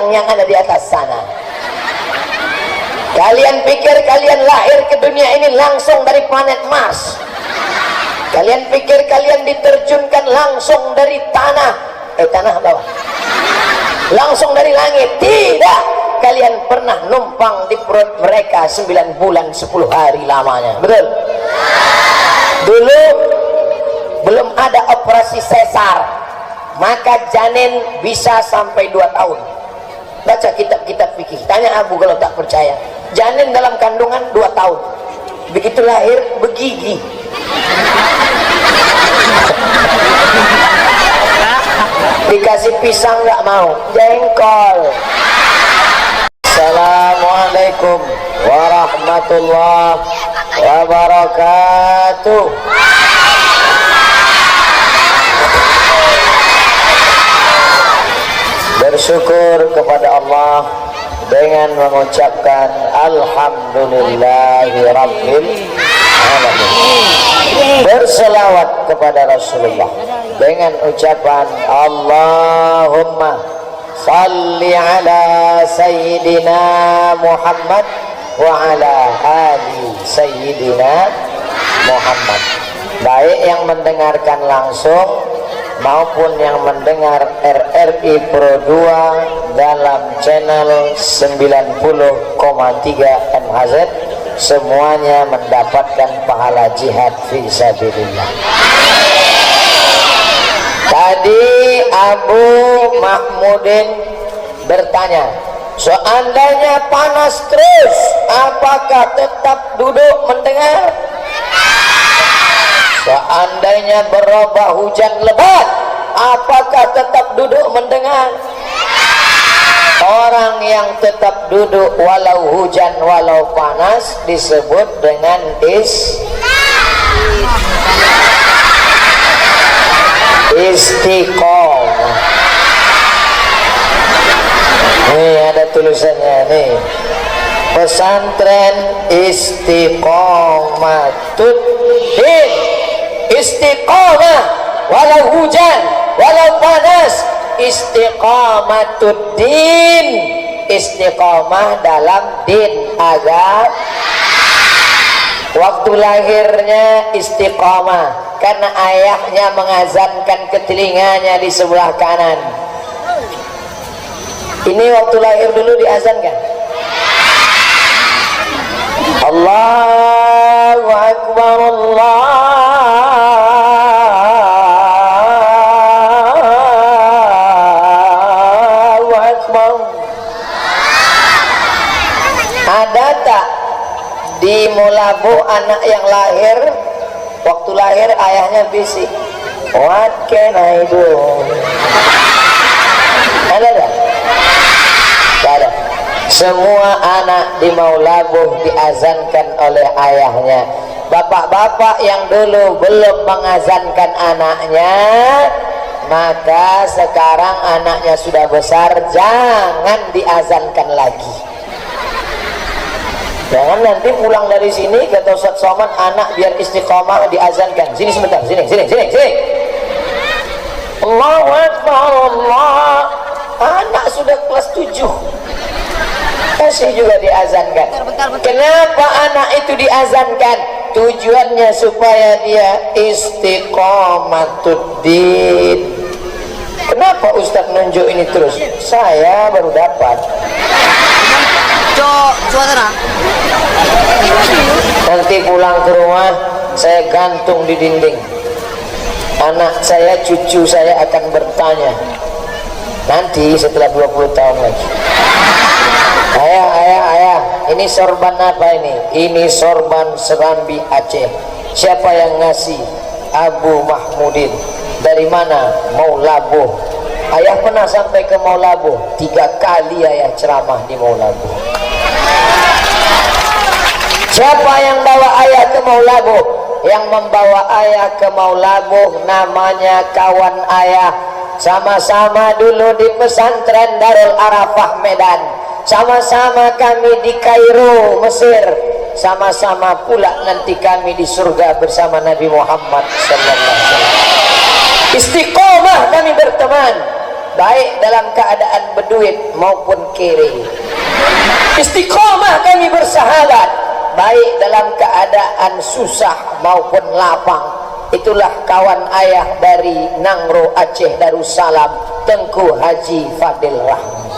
bintang yang ada di atas sana. Kalian pikir kalian lahir ke dunia ini langsung dari planet Mars? Kalian pikir kalian diterjunkan langsung dari tanah bawah, langsung dari langit? Tidak. Kalian pernah numpang di perut mereka 9 bulan 10 hari lamanya. Betul? Dulu belum ada operasi sesar, maka janin bisa sampai 2 tahun. Baca kitab-kitab fikih, tanya Abu kalau tak percaya. Janin dalam kandungan 2 tahun, begitu lahir begigi. Dikasih pisang nggak mau, jengkol. Assalamualaikum warahmatullahi wabarakatuh. Bersyukur kepada Allah dengan mengucapkan alhamdulillahirabbil alamin. Berselawat kepada Rasulullah dengan ucapan Allahumma salli ala sayyidina Muhammad wa ala ali sayyidina Muhammad. Baik yang mendengarkan langsung maupun yang mendengar RRI Pro 2 dalam channel 90,3 MHz, semuanya mendapatkan pahala jihad fisabilillah. Tadi Abu Mahmudin bertanya, seandainya panas terus, apakah tetap duduk mendengar? Seandainya berubah hujan lebat, apakah tetap duduk mendengar? Orang yang tetap duduk walau hujan walau panas disebut dengan istiqomah. Nih ada tulisannya nih, pesantren Istiqomatuddin. Istiqomah walau hujan walau panas, Istiqomatuddin, istiqomah dalam din agama. Waktu lahirnya istiqomah karena ayahnya mengazankan ke telinganya di sebelah kanan. Ini waktu lahir dulu diazankan. Allahu Akbar, Allahu Akbar. Ada tak di Molabu anak yang lahir, waktu lahir ayahnya bisik, what can I do? Ada tak? Tak ada. Semua anak di Maulabuh diazankan oleh ayahnya. Bapak-bapak yang dulu belum mengazankan anaknya, maka sekarang anaknya sudah besar, jangan diazankan lagi. Jangan nanti pulang dari sini kata Ustaz Somad, anak biar istiqomah diazankan. Sini sebentar, sini. Allahu Akbar, Allah. Anak sudah kelas 7 kasih juga diazankan. Kenapa anak itu diazankan? Tujuannya supaya dia istiqomatuddin. Kenapa Ustaz nunjuk ini terus? Saya baru dapat. Nanti pulang ke rumah saya gantung di dinding. Anak saya, cucu saya akan bertanya nanti setelah 20 tahun lagi, ayah, ini sorban apa ini? Ini sorban Serambi Aceh. Siapa yang ngasih? Abu Mahmudin. Dari mana? Maulabuh. Ayah pernah sampai ke Maulabuh 3 kali ayah ceramah di Maulabuh. Siapa yang bawa ayah ke Maulabuh? Yang membawa ayah ke Maulabuh namanya kawan ayah. Sama-sama dulu di pesantren Darul Arafah Medan, sama-sama kami di Kairo Mesir, sama-sama pula nanti kami di surga bersama Nabi Muhammad sallallahu alaihi wasallam. Istiqomah kami berteman. baik dalam keadaan berduit maupun kere. Istiqomah kami bersahabat baik dalam keadaan susah maupun lapang. Itulah kawan ayah dari Nangro Aceh Darussalam, Tengku Haji Fadil Rahman.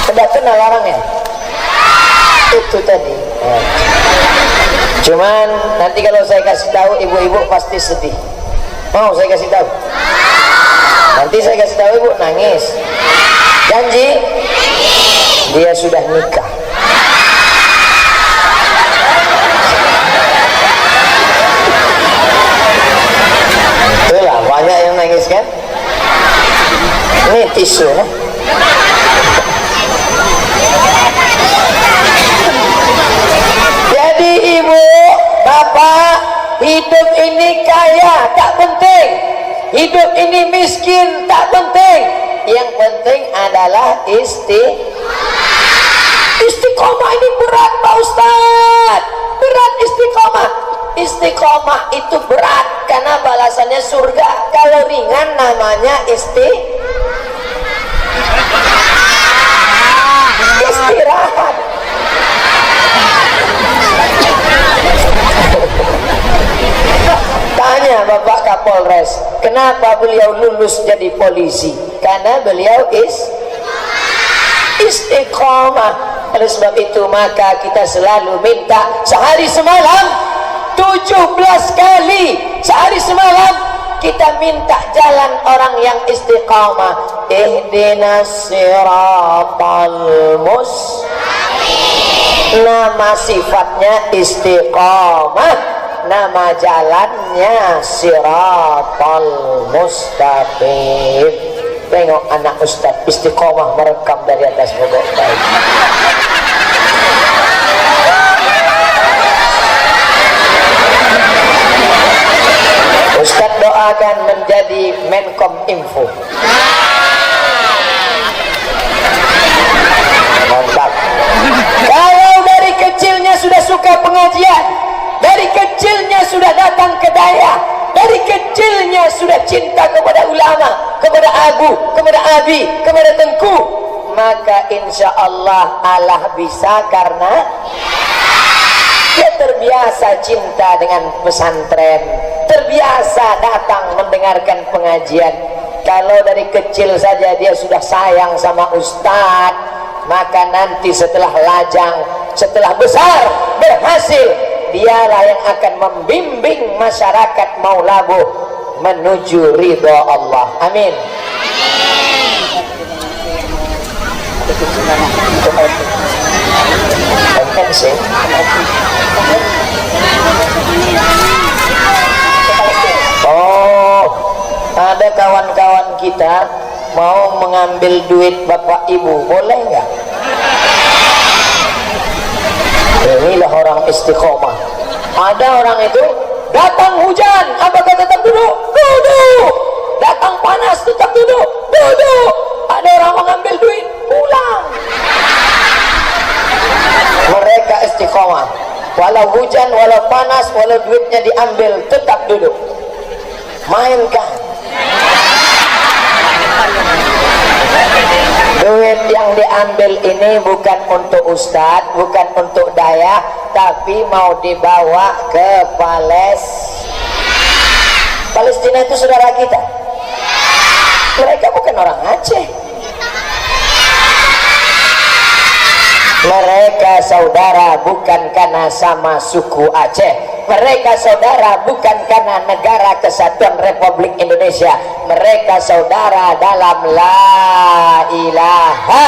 Sudah kenal orangnya? Itu tadi. Cuman nanti kalau saya kasih tahu ibu-ibu pasti sedih. Mau saya kasih tahu? Nanti saya kasih tahu ibu nangis. Janji? Dia sudah nikah. Itulah banyak yang nangis kan? Ini tisu ya? Jadi ibu, bapak, hidup ini kaya tak penting, hidup ini miskin tak penting. Yang penting adalah istiqomah. Ini berat Pak Ustaz, berat istiqomah. Istiqomah itu berat karena balasannya surga. Kalau ringan namanya istirahat. Tanya Bapak Kapolres, kenapa beliau lulus jadi polisi? Karena beliau istiqomah. Oleh sebab itu maka kita selalu minta sehari semalam 17 kali sehari semalam kita minta jalan orang yang istiqamah. Ihdinas siratal mustaqim. Nama sifatnya istiqamah, nama jalannya siratal mustaqim. Tengok anak ustaz istiqamah merekam dari atas pokok baik. Ustaz doakan menjadi Menkom Info. Mantap. Kalau dari kecilnya sudah suka pengajian, dari kecilnya sudah datang ke daerah, dari kecilnya sudah cinta kepada ulama, kepada abu, kepada abi, kepada tengku, maka insya Allah Allah bisa karena dia terbiasa cinta dengan pesantren, terbiasa datang mendengarkan pengajian. Kalau dari kecil saja dia sudah sayang sama ustadz, maka nanti setelah lajang, setelah besar, berhasil, dialah yang akan membimbing masyarakat Maulabu menuju ridha Allah. Amin. Oh, ada kawan-kawan kita mau mengambil duit bapak ibu, boleh nggak? Inilah orang istiqomah. Ada orang itu datang hujan, apakah tetap duduk? Duduk. Datang panas, tetap duduk? Duduk. Ada orang mengambil duit, pulang. Mereka istiqomah. Walau hujan, walau panas, walau duitnya diambil, tetap duduk. Mainkan. Duit yang diambil ini bukan untuk ustadz, bukan untuk daya, tapi mau dibawa ke Palestina. Itu saudara kita. Mereka bukan orang Aceh. Mereka saudara bukan karena sama suku Aceh. Mereka saudara bukan karena negara kesatuan Republik Indonesia. Mereka saudara dalam la ilaha.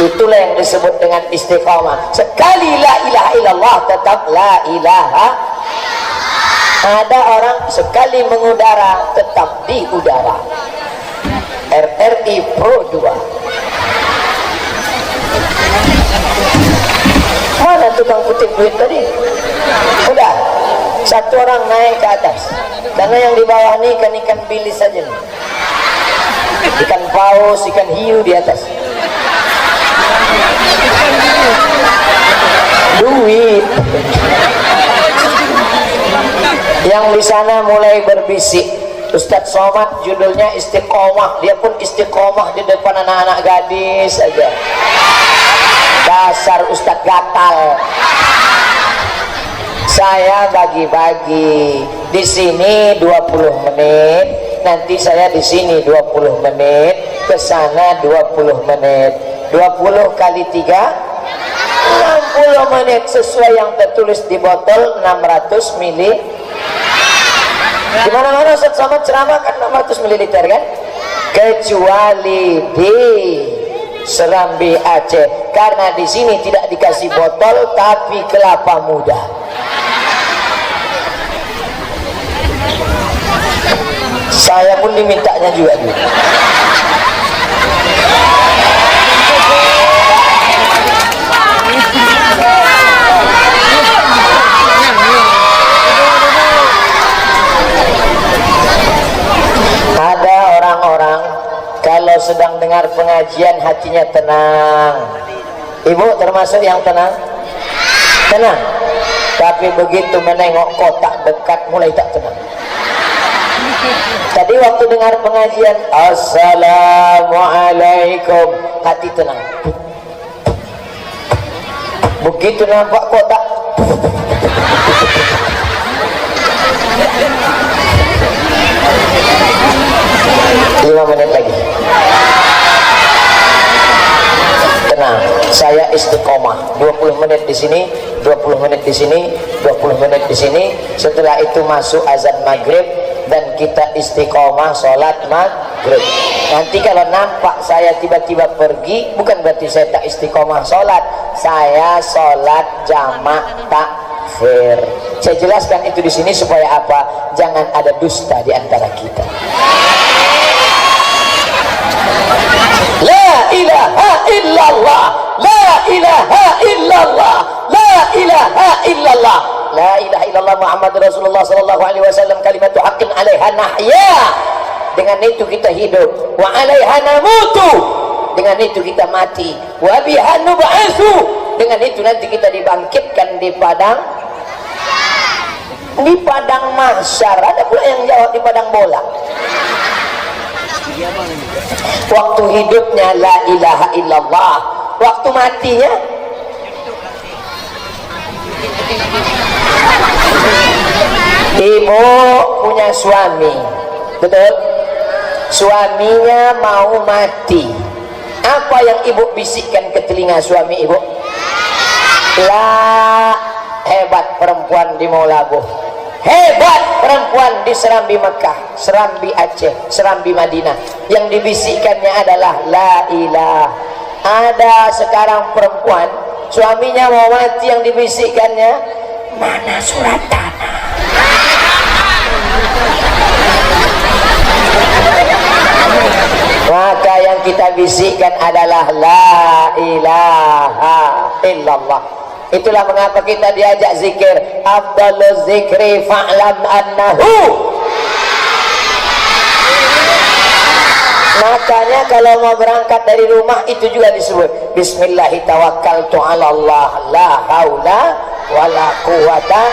Itulah yang disebut dengan istiqamah. Sekali la ilaha illallah tetap la ilaha. Ada orang sekali mengudara tetap di udara. RRI Pro 2. Mana tukang kutip duit tadi? Udah, satu orang naik ke atas. Karena yang di bawah ini ikan-ikan bilis saja nih. Ikan paus, ikan hiu di atas. Duit. Yang di sana mulai berbisik. Ustadz Somad judulnya istiqomah, dia pun istiqomah di depan anak-anak gadis aja. Dasar Ustadz gatal. Saya bagi-bagi, di sini 20 menit, nanti saya di sini 20 menit, ke sana 20 menit. 20 kali 3 60 menit sesuai yang tertulis di botol 600 ml. Di mana-mana Ustaz Somad ceramah kan 600 ml kan? Kecuali di Serambi Aceh, karena di sini tidak dikasih botol tapi kelapa muda. Saya pun dimintanya juga gitu. Ada orang-orang kalau sedang dengar pengajian hatinya tenang. Ibu termasuk yang tenang? Tenang. Tapi begitu menengok kotak dekat mulai tak tenang. Tadi waktu dengar pengajian Assalamualaikum, hati tenang. Begitu nampak kotak 5 menit lagi tenang. Saya istiqomah 20 menit di sini, 20 menit di sini, 20 menit di sini. Setelah itu masuk azan maghrib dan kita istiqomah sholat maghrib. Nanti kalau nampak saya tiba-tiba pergi, bukan berarti saya tak istiqomah sholat, saya sholat jamak takhir. Saya jelaskan itu di sini supaya apa? Jangan ada dusta di antara kita. La ilaha illallah, la ilaha illallah, la ilaha illallah, la ilaha illallah Muhammad Rasulullah sallallahu alaihi wasallam, kalimatu haqqin 'alaiha nahya. Dengan itu kita hidup, wa 'alaiha namutu. Dengan itu kita mati, wa biha nub'atsu. Dengan itu nanti kita dibangkitkan di padang mahsyar. Ada pula yang jawab di padang bola. Waktu hidupnya la ilaha illallah, waktu matinya ibu punya suami, betul? Suaminya mau mati. Apa yang ibu bisikkan ke telinga suami ibu? La, hebat perempuan di Maulabuh, hebat perempuan di Serambi Mekah, Serambi Aceh, Serambi Madinah. Yang dibisikkannya adalah la ilah. Ada sekarang perempuan suaminya mau mati, yang dibisikkannya mana surat tanah. Maka yang kita bisikkan adalah la ilaha illallah. Itulah mengapa kita diajak zikir. Afdaluz zikri fa'lam annahu. Makanya kalau mau berangkat dari rumah itu juga disebut Bismillahi tawakkaltu ala Allah, la haula wala quwata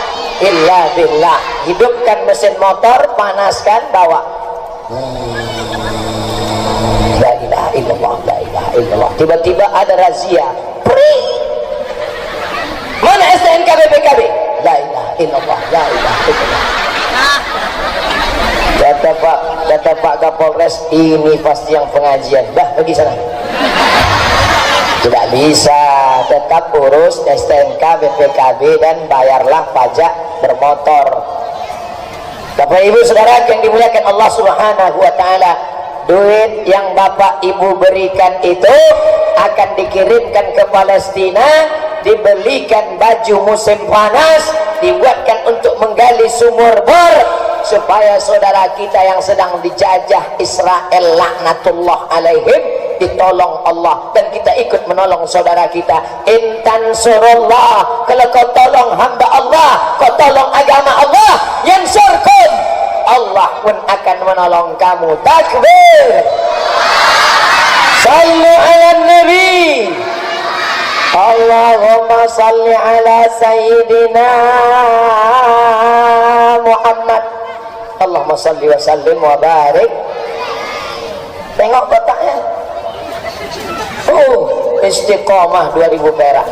illa billah. Hidupkan mesin motor, panaskan, bawa la ilaha illallah, la ilaha illallah. Tiba-tiba ada razia, pring. Mana STNK BPKB? La ilaha illallah, la ilaha illallah. Kata Pak Kapolres, ini pasti yang pengajian. Dah, pergi sana. Tidak bisa, tetap urus STNK BPKB dan bayarlah pajak bermotor. Bapak Ibu Saudara yang dimuliakan Allah Subhanahu wa taala, duit yang Bapak Ibu berikan itu akan dikirimkan ke Palestina, dibelikan baju musim panas, dibuatkan untuk menggali sumur bor, supaya saudara kita yang sedang dijajah Israel laknatullah alaihim ditolong Allah, dan kita ikut menolong saudara kita. Intan surullah, kalau kau tolong hamba Allah, kau tolong agama Allah, yang surkum, Allah pun akan menolong kamu. Takbir. Sallu ala nabi. Allahumma salli ala sayyidina Muhammad. Allahumma sholli wa sallim wa barik. Tengok kotaknya. Istiqomah 2000 perak.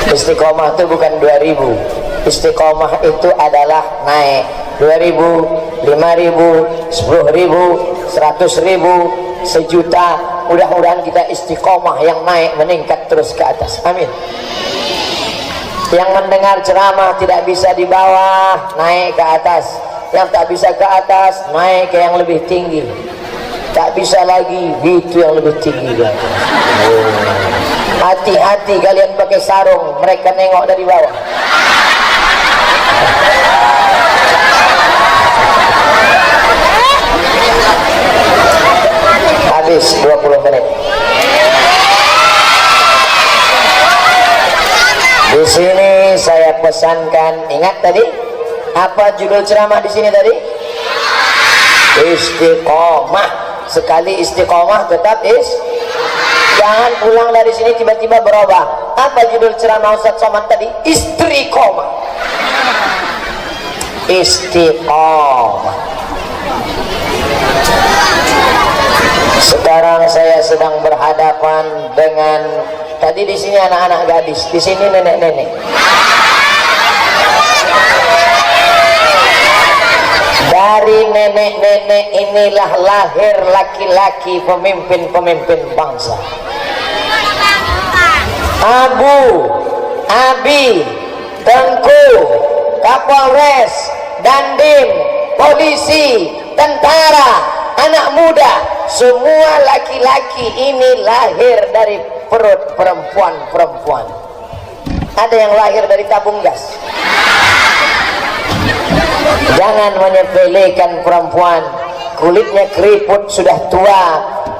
Istiqomah itu bukan 2000. Istiqomah itu adalah naik 2000, 5000, 10.000, 100.000, sejuta. Mudah-mudahan kita istiqomah yang naik, meningkat terus ke atas. Amin. Yang mendengar ceramah tidak bisa di bawah, naik ke atas. Yang tak bisa ke atas, naik ke yang lebih tinggi. Tak bisa lagi, itu yang lebih tinggi. Hati-hati kalian pakai sarung, mereka nengok dari bawah. Habis 20 menit. Di sini saya pesankan, ingat tadi apa judul ceramah di sini tadi? Istiqomah. Sekali istiqomah tetap jangan pulang dari sini tiba-tiba berubah. Apa judul ceramah Ustaz Somad tadi? Istiqomah. Istiqomah. Sekarang saya sedang berhadapan dengan, tadi di sini anak-anak gadis, di sini nenek-nenek. Dari nenek-nenek inilah lahir laki-laki pemimpin-pemimpin bangsa. Abu, Abi, Tengku, Kapolres, Dandim, polisi, tentara, anak muda, semua laki-laki ini lahir dari perut perempuan-perempuan. Ada yang lahir dari tabung gas. Jangan menyepelekan perempuan, kulitnya keriput, sudah tua.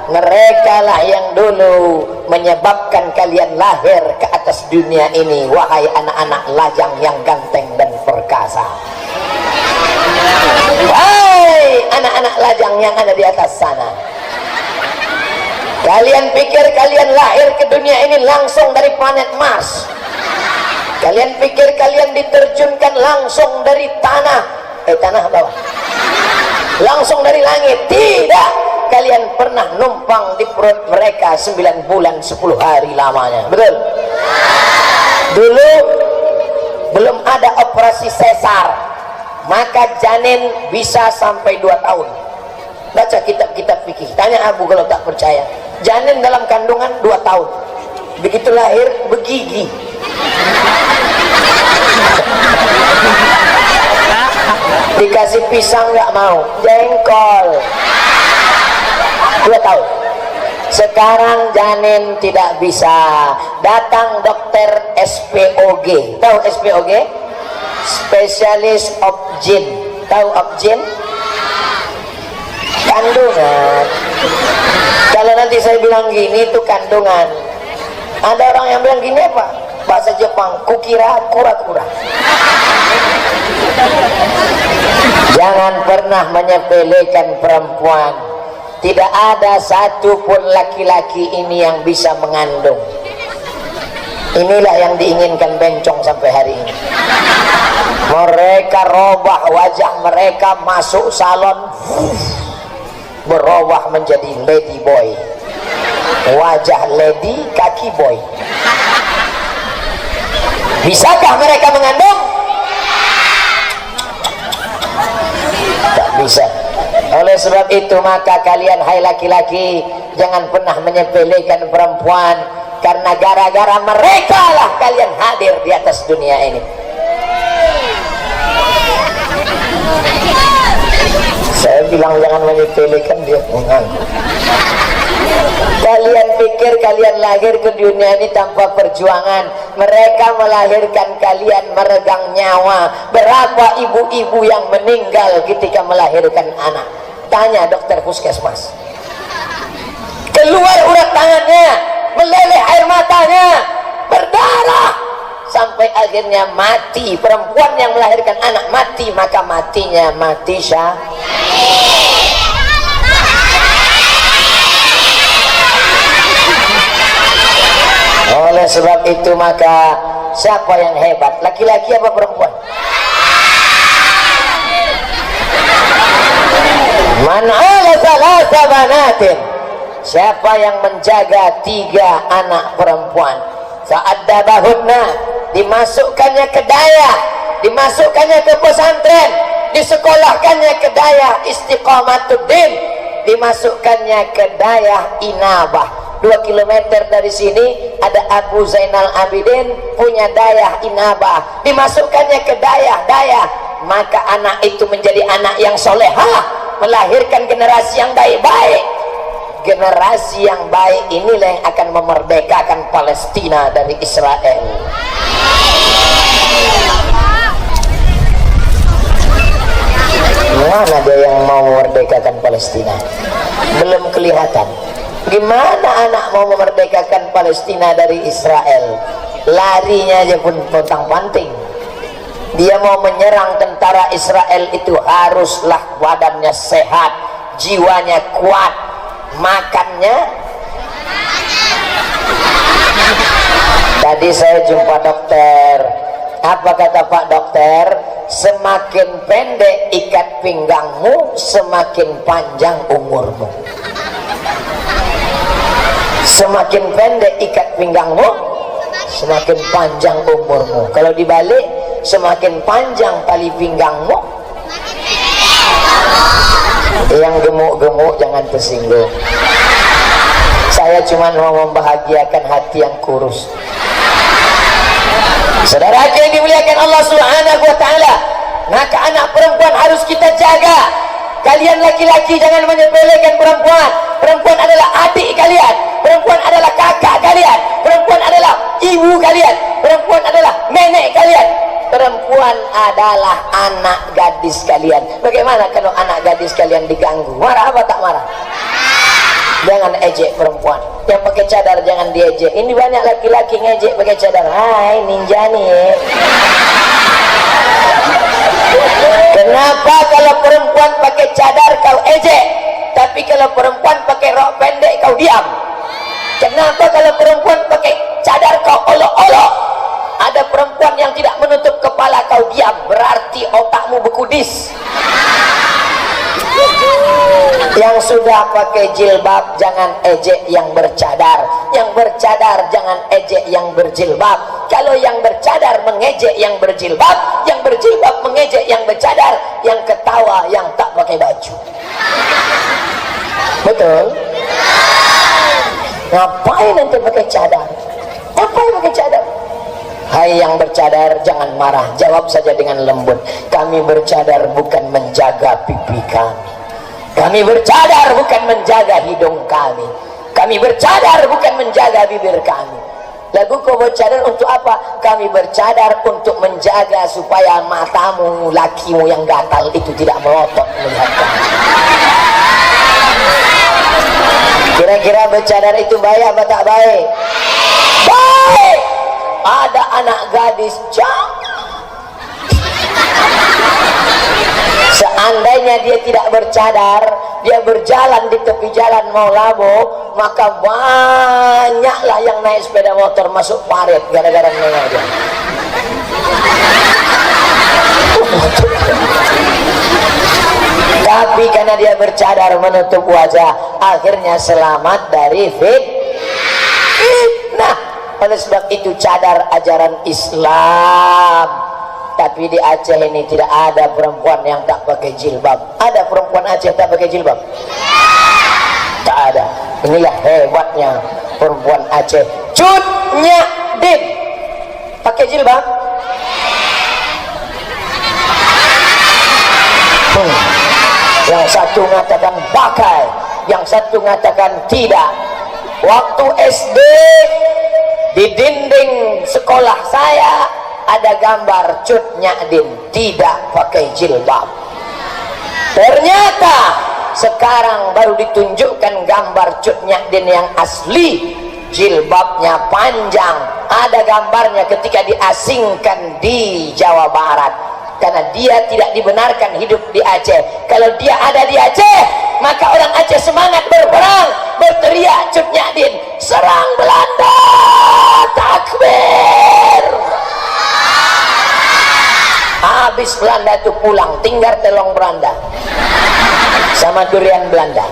Mereka lah yang dulu menyebabkan kalian lahir ke atas dunia ini, wahai anak-anak lajang yang ganteng dan perkasa. Wahai anak-anak lajang yang ada di atas sana, kalian pikir kalian lahir ke dunia ini langsung dari planet Mars? Kalian pikir kalian diterjunkan langsung dari tanah bawah, langsung dari langit? Tidak. Kalian pernah numpang di perut mereka 9 bulan 10 hari lamanya. Betul? Dulu belum ada operasi sesar, maka janin bisa sampai 2 tahun. Baca kitab-kitab fikih, tanya Abu kalau tak percaya. Janin dalam kandungan 2 tahun, begitu lahir begigi. Dikasih pisang nggak mau, jengkol. 2 tahun. Sekarang janin tidak bisa. Datang dokter SPOG. Tahu SPOG? Spesialis Obgyn. Tahu Obgyn? Kandungan. Kalau nanti saya bilang gini, itu kandungan. Ada orang yang bilang gini apa? Bahasa Jepang, kukira kura-kura. Jangan pernah menyepelekan perempuan. Tidak ada satupun laki-laki ini yang bisa mengandung. Inilah yang diinginkan bencong sampai hari ini. Mereka robah wajah mereka, masuk salon, berubah menjadi lady boy. Wajah lady, kaki boy. Bisakah mereka mengandung? Tak bisa. Oleh sebab itu maka kalian hai laki-laki jangan pernah menyepelekan perempuan, karena gara-gara mereka lah kalian hadir di atas dunia ini. Saya bilang jangan menyepelekan, dia mengangguk. Kalian pikir kalian lahir ke dunia ini tanpa perjuangan? Mereka melahirkan kalian meregang nyawa. Berapa ibu-ibu yang meninggal ketika melahirkan anak? Tanya dokter puskesmas. Keluar urat tangannya, meleleh air matanya, berdarah, sampai akhirnya mati. Perempuan yang melahirkan anak mati, maka matinya mati syahid. Oleh sebab itu maka siapa yang hebat, laki-laki apa perempuan? Man ala thalatha banatin, siapa yang menjaga 3 anak perempuan, fa'addabahunna, dimasukkannya ke daya, dimasukkannya ke pesantren, disekolahkannya ke daya istiqamatuddin, dimasukkannya ke daya Inabah. 2 kilometer dari sini ada Abu Zainal Abidin punya daya Inabah, dimasukkannya ke daya, maka anak itu menjadi anak yang solehah, melahirkan generasi yang baik-baik. Generasi yang baik inilah yang akan memerdekakan Palestina dari Israel. Mana dia yang mau memerdekakan Palestina? Belum kelihatan. Gimana anak mau memerdekakan Palestina dari Israel? Larinya aja pun pontang-panting. Dia mau menyerang tentara Israel itu haruslah badannya sehat, jiwanya kuat, makannya. Tadi saya jumpa dokter. Apa kata Pak Dokter? Semakin pendek ikat pinggangmu, semakin panjang umurmu. Semakin pendek ikat pinggangmu, semakin panjang umurmu. Kalau dibalik, semakin panjang tali pinggangmu, yang gemuk-gemuk jangan tersinggung. Saya cuma mau membahagiakan hati yang kurus. Saudara yang dimuliakan Allah Subhanahu wa ta'ala, maka anak perempuan harus kita jaga. Kalian laki-laki jangan menyepelekan perempuan. Perempuan adalah adik kalian, perempuan adalah kakak kalian, perempuan adalah ibu kalian, perempuan adalah nenek kalian, perempuan adalah anak gadis kalian. Bagaimana kalau anak gadis kalian diganggu? Marah apa tak marah? Jangan ejek perempuan. Yang pakai cadar jangan diejek. Ini banyak laki-laki ngejek pakai cadar. Hai ninja nih. Kenapa kalau perempuan pakai cadar kau ejek, tapi kalau perempuan pakai rok pendek kau diam? Kenapa kalau perempuan pakai cadar kau olok-olok? Ada perempuan yang tidak menutup kepala kau diam, berarti otakmu bekudis. Yang sudah pakai jilbab jangan ejek yang bercadar, yang bercadar jangan ejek yang berjilbab. Kalau yang bercadar mengejek yang berjilbab, yang berjilbab mengejek yang bercadar, yang ketawa yang tak pakai baju. Betul? Ngapain nanti pakai cadar? Ngapain pakai cadar? Hai yang bercadar, jangan marah, jawab saja dengan lembut. Kami bercadar bukan menjaga pipi kami. Kami bercadar bukan menjaga hidung kami. Kami bercadar bukan menjaga bibir kami. Lagu kau bercadar untuk apa? Kami bercadar untuk menjaga supaya matamu, lakimu yang gatal itu tidak melotot melihat kami. Kira-kira bercadar itu baik apa tak baik? Baik. Ada anak gadis seandainya dia tidak bercadar, dia berjalan di tepi jalan mau labo, maka banyaklah yang naik sepeda motor masuk parit gara-gara nengok dia. Tapi karena dia bercadar menutup wajah, akhirnya selamat dari fitnah. Oleh sebab itu cadar ajaran Islam. Tapi di Aceh ini tidak ada perempuan yang tak pakai jilbab. Ada perempuan Aceh tak pakai jilbab? Tak ada. Inilah hebatnya perempuan Aceh. Cut Nyak Din pakai jilbab? Yang satu mengatakan pakai, yang satu mengatakan tidak. Waktu SD di dinding sekolah saya ada gambar Cut Nyak Din tidak pakai jilbab. Ternyata sekarang baru ditunjukkan gambar Cut Nyak Din yang asli, jilbabnya panjang. Ada gambarnya ketika diasingkan di Jawa Barat, karena dia tidak dibenarkan hidup di Aceh. Kalau dia ada di Aceh, maka orang Aceh semangat berperang, berteriak Cut Nyak Din, serang Belanda, takbir. Habis Belanda itu pulang, tinggal telong beranda. sama durian Belanda.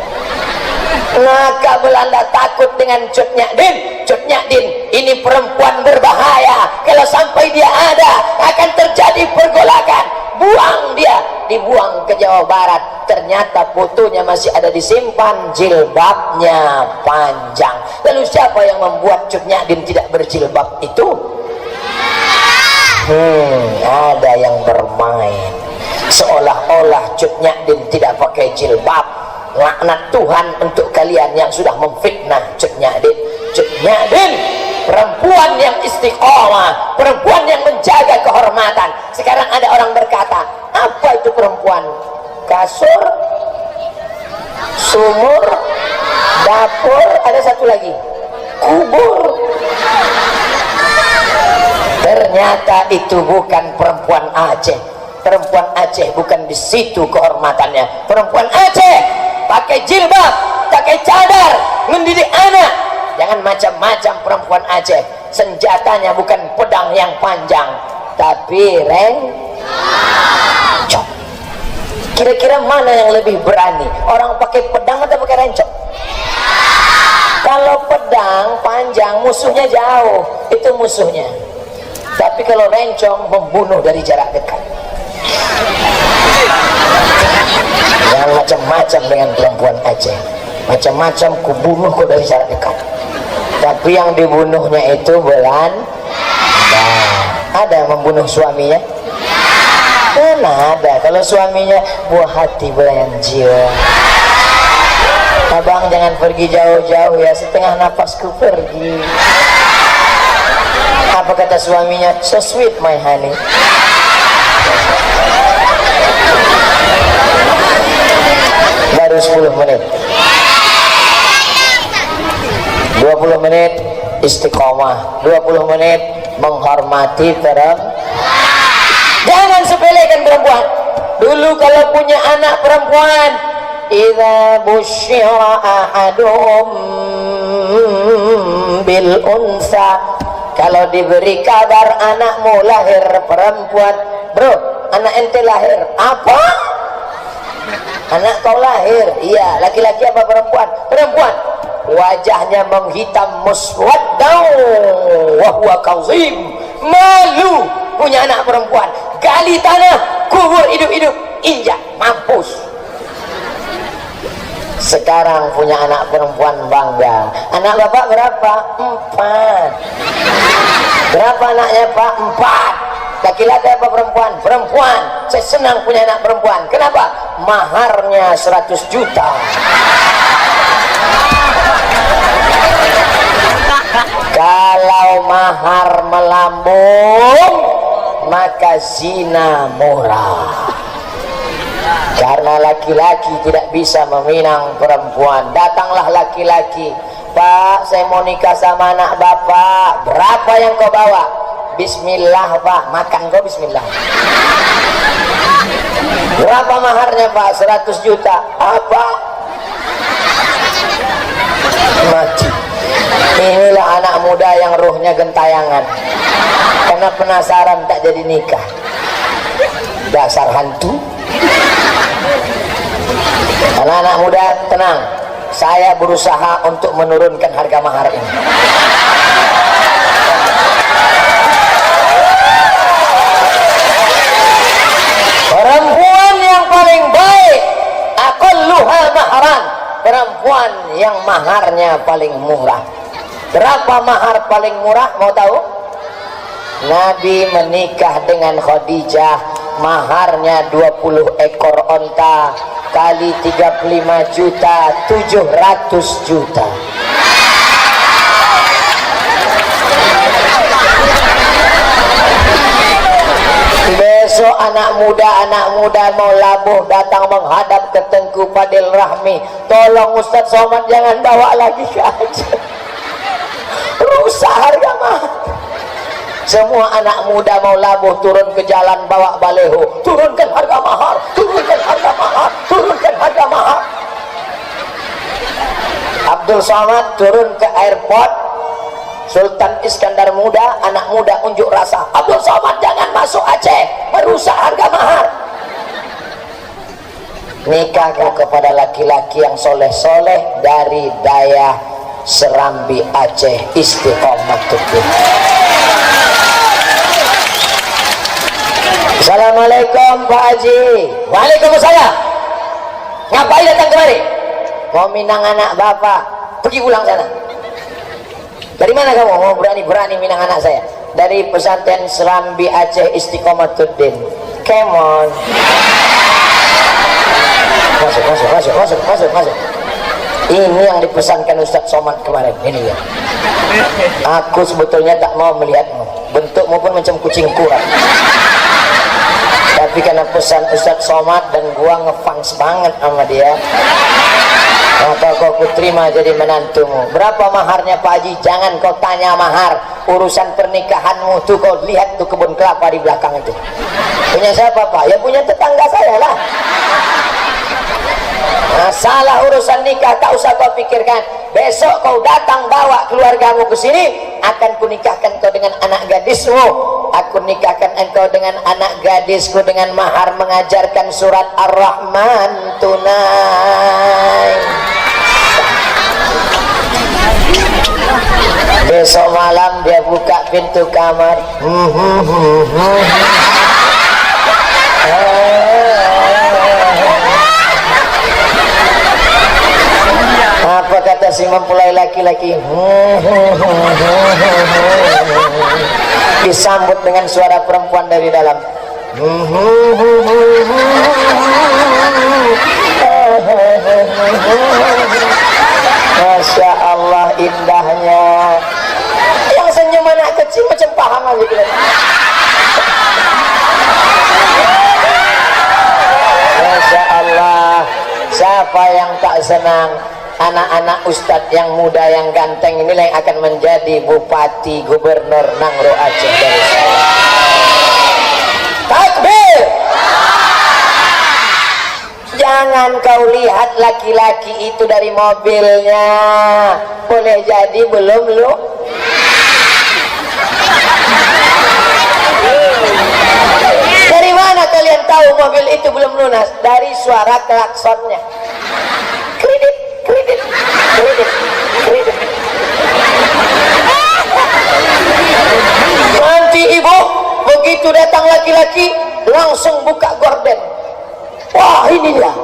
Maka Belanda takut dengan Cut Nyak Din ini perempuan berbahaya, kalau sampai dia ada akan terjadi pergolakan, buang dia. Dibuang ke Jawa Barat, ternyata fotonya masih ada disimpan, jilbabnya panjang. Lalu siapa yang membuat Cut Nyak Din tidak berjilbab itu? Ada yang bermain seolah-olah Cut Nyak Din tidak pakai jilbab. Laknat Tuhan untuk kalian yang sudah memfitnah Cut Nyak Din. Cut Nyak Din perempuan yang istiqomah, perempuan yang menjaga kehormatan. Sekarang ada orang berkata, apa itu perempuan? Kasur, sumur, dapur, ada satu lagi, kubur. Ternyata itu bukan perempuan Aceh. Perempuan Aceh bukan di situ kehormatannya. Perempuan Aceh pakai jilbab, pakai cadar, mendidik anak. Jangan macam-macam perempuan Aceh. Senjatanya bukan pedang yang panjang, tapi rencong. Kira-kira mana yang lebih berani? Orang pakai pedang atau pakai rencong? Kalau pedang panjang, musuhnya jauh, itu musuhnya. Tapi kalau rencong, membunuh dari jarak dekat. Yang macam-macam dengan perempuan Aceh, macam-macam kubunuh kok dari jarak dekat. Tapi yang dibunuhnya itu Belanda. Ada yang membunuh suaminya? Mana ada. Kalau suaminya buah hati belayan jiwa. Abang jangan pergi jauh-jauh ya, setengah napasku pergi. Apa kata suaminya? So sweet my honey. Baru 10 menit, 20 menit istiqomah, 20 menit menghormati perempuan. Jangan sepelekan perempuan. Dulu kalau punya anak perempuan, idza busyira ahadum bil unsa, kalau diberi kabar anakmu lahir perempuan, bro, anak ente lahir apa? Anak kau lahir, iya, laki-laki apa perempuan? Perempuan. Wajahnya menghitam muswaddau wa huwa kazim. Malu punya anak perempuan. Gali tanah, kubur hidup-hidup, injak, mampus. Sekarang punya anak perempuan bangga. Anak bapak berapa? 4. Berapa anaknya pak? 4. Laki-laki apa perempuan? Perempuan. Saya senang punya anak perempuan. Kenapa? Maharnya 100 juta. Kalau mahar melambung, maka zina murah. Karena laki-laki tidak bisa meminang perempuan. Datanglah laki-laki, Pak, saya mau nikah sama anak bapak. Berapa yang kau bawa? Bismillah pak, makan kau bismillah. Berapa maharnya pak? 100 juta. Apa? Mati. Inilah anak muda yang rohnya gentayangan, karena penasaran tak jadi nikah. Dasar hantu. Anak-anak muda tenang, saya berusaha untuk menurunkan harga mahar ini. Perempuan yang paling baik, aqalluha mahran, perempuan yang maharnya paling murah. Berapa mahar paling murah, mau tahu? Nabi menikah dengan Khadijah, maharnya 20 ekor onta kali 35 juta, 700 juta. Besok anak muda mau labuh datang menghadap ke Tengku Fadil Rahmi, tolong Ustaz Somad jangan bawa lagi ke Aceh, rusak harga mahar. Semua anak muda mau labuh turun ke jalan bawa baleho, turunkan harga mahar, turunkan harga mahar, turunkan harga mahar. Abdul Somad turun ke airport, Sultan Iskandar muda, anak muda unjuk rasa, Abdul Somad jangan masuk Aceh, merusak harga mahar. nikahku kepada laki-laki yang soleh-soleh dari Daya Serambi Aceh Istiqomatuddin. Assalamualaikum Pak Haji. Waalaikumsalam. Ngapain datang kemari? Mau minang anak bapak. Pergi pulang sana. Dari mana kamu? Mau berani-berani minang anak saya? Dari pesantren Serambi Aceh Istiqomatuddin. Come on. Masuk. Ini yang dipesankan Ustadz Somad kemarin. Ini ya. Aku sebetulnya tak mau melihatmu. Bentukmu pun macam kucing kurang. Tapi karena pesan Ustadz Somad dan gua ngefans banget sama dia, maka kau kuterima jadi menantumu. Berapa maharnya Pak Haji? Jangan kau tanya mahar. Urusan pernikahanmu tuh kau lihat tuh kebun kelapa di belakang itu. Punya siapa Pak? Ya punya tetangga saya lah. Masalah urusan nikah tak usah kau pikirkan. Besok kau datang bawa keluargamu ke sini, akan kunikahkan kau dengan anak gadismu. Aku nikahkan engkau dengan anak gadisku dengan mahar mengajarkan surat Ar-Rahman tunai. Besok malam dia buka pintu kamar. Apa kata si mempelai laki-laki? Disambut dengan suara perempuan dari dalam. Masya Allah indahnya. Yang senyum anak kecil macam paham gitu. Masya Allah. Siapa yang tak senang? Anak-anak ustadz yang muda yang ganteng inilah yang akan menjadi bupati gubernur Nangro Aceh dari saya. Takbir. Jangan kau lihat laki-laki itu dari mobilnya, boleh jadi belum lu. Dari mana kalian tahu mobil itu belum lunas? Dari suara klaksonnya. Kredit. Nanti ibu begitu datang laki-laki langsung buka gorden. Wah inilah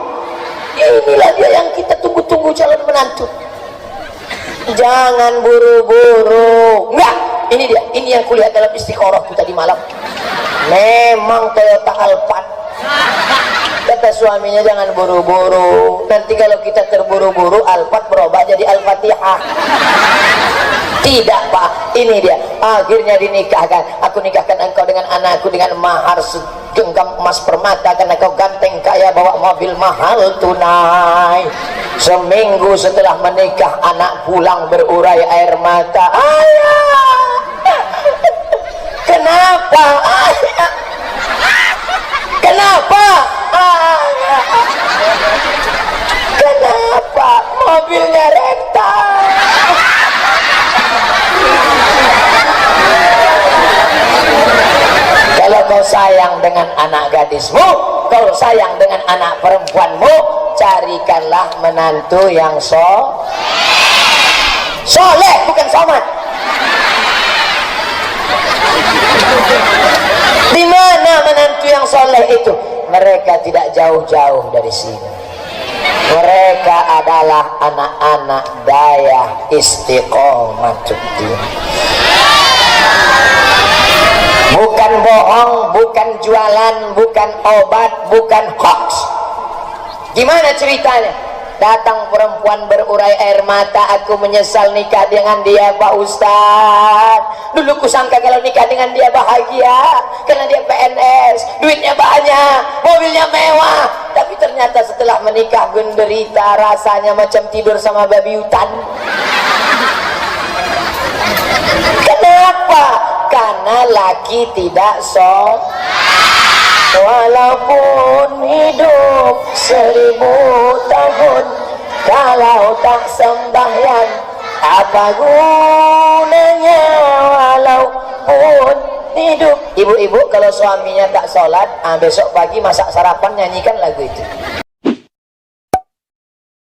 dia yang kita tunggu-tunggu calon menantu. Jangan buru-buru. Enggak, ini yang kulihat dalam istiqorohku tadi malam. Memang Toyota Alphard. Kata suaminya jangan buru-buru, nanti kalau kita terburu-buru Alphard berubah jadi Al-Fatihah. Tidak Pak, ini dia. Akhirnya dinikahkan. Aku nikahkan engkau dengan anakku dengan mahar segenggam emas permata, karena kau ganteng kaya bawa mobil mahal tunai. Seminggu setelah menikah anak pulang berurai air mata. Ayah, kenapa ayah? Kenapa? Kenapa mobilnya rental? Kalau kau sayang dengan anak gadismu, kau sayang dengan anak perempuanmu, carikanlah menantu yang soleh, bukan somat. Di mana menantu yang soleh itu? Mereka tidak jauh-jauh dari sini. Mereka adalah anak-anak Daya Istiqomatuddin. Bukan bohong, bukan jualan, bukan obat, bukan hoax. Gimana ceritanya? Datang perempuan berurai air mata, aku menyesal nikah dengan dia Pak Ustadz. Dulu kusangka kalau nikah dengan dia bahagia, karena dia PNS, duitnya banyak, mobilnya mewah. Tapi ternyata setelah menikah menderita, rasanya macam tidur sama babi hutan. Kenapa? Karena laki tidak walaupun hidup 1000 tahun, kalau tak sembahyang apa gunanya walaupun hidup. Ibu-ibu kalau suaminya tak sholat, besok pagi masak sarapan nyanyikan lagu itu.